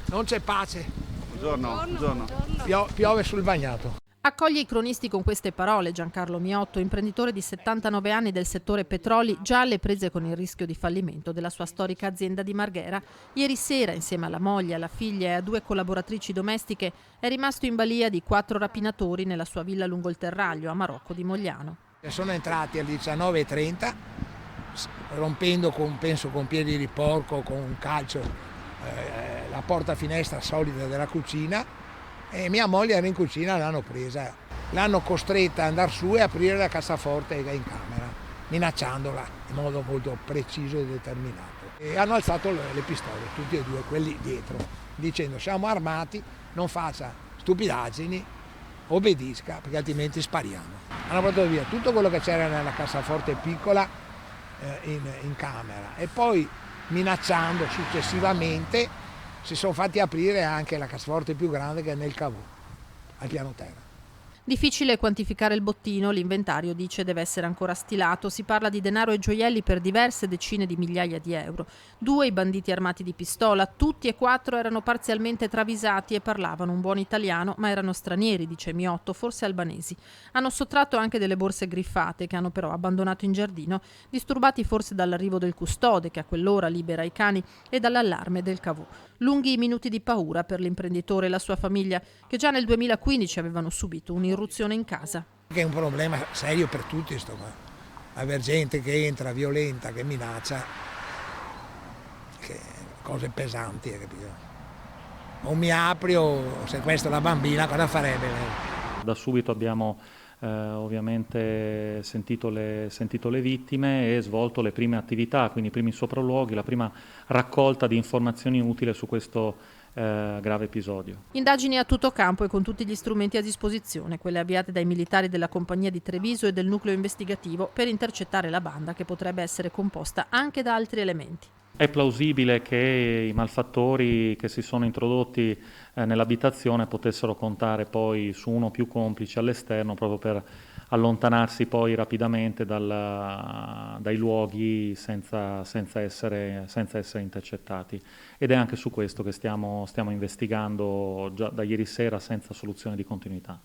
Non c'è pace. Buongiorno, buongiorno. Piove sul bagnato. Accoglie i cronisti con queste parole Giancarlo Miotto, imprenditore di 79 anni del settore petroli, già alle prese con il rischio di fallimento della sua storica azienda di Marghera. Ieri sera, insieme alla moglie, alla figlia e a 2 collaboratrici domestiche, è rimasto in balia di 4 rapinatori nella sua villa lungo il Terraglio, a Marocco di Mogliano. Sono entrati alle 19:30, rompendo penso con piedi di porco, con un calcio, la porta finestra solida della cucina, e mia moglie era in cucina, l'hanno presa, l'hanno costretta ad andare su e aprire la cassaforte in camera, minacciandola in modo molto preciso e determinato. E hanno alzato le pistole, tutti e 2, quelli dietro, dicendo: siamo armati, non faccia stupidaggini, obbedisca, perché altrimenti spariamo. Hanno portato via tutto quello che c'era nella cassaforte piccola in camera, e poi, minacciando successivamente, si sono fatti aprire anche la cassaforte più grande, che è nel cavò, al piano terra. Difficile quantificare il bottino, l'inventario dice deve essere ancora stilato, si parla di denaro e gioielli per diverse decine di migliaia di euro. 2 i banditi armati di pistola, tutti e 4 erano parzialmente travisati e parlavano un buon italiano, ma erano stranieri, dice Miotto, forse albanesi. Hanno sottratto anche delle borse griffate che hanno però abbandonato in giardino, disturbati forse dall'arrivo del custode che a quell'ora libera i cani e dall'allarme del cavò. Lunghi minuti di paura per l'imprenditore e la sua famiglia, che già nel 2015 avevano subito un'irruzione in casa. Che è un problema serio per tutti sto qua. Aver gente che entra violenta, che minaccia, che cose pesanti, capito? O mi apri o sequestro la bambina, cosa farebbe lei? Da subito abbiamo ovviamente sentito le vittime e svolto le prime attività, quindi i primi sopralluoghi, la prima raccolta di informazioni utili su questo grave episodio. Indagini a tutto campo e con tutti gli strumenti a disposizione, quelle avviate dai militari della compagnia di Treviso e del nucleo investigativo per intercettare la banda, che potrebbe essere composta anche da altri elementi. È plausibile che i malfattori che si sono introdotti nell'abitazione potessero contare poi su uno o più complici all'esterno, proprio per allontanarsi poi rapidamente dai luoghi senza essere intercettati. Ed è anche su questo che stiamo investigando già da ieri sera, senza soluzione di continuità.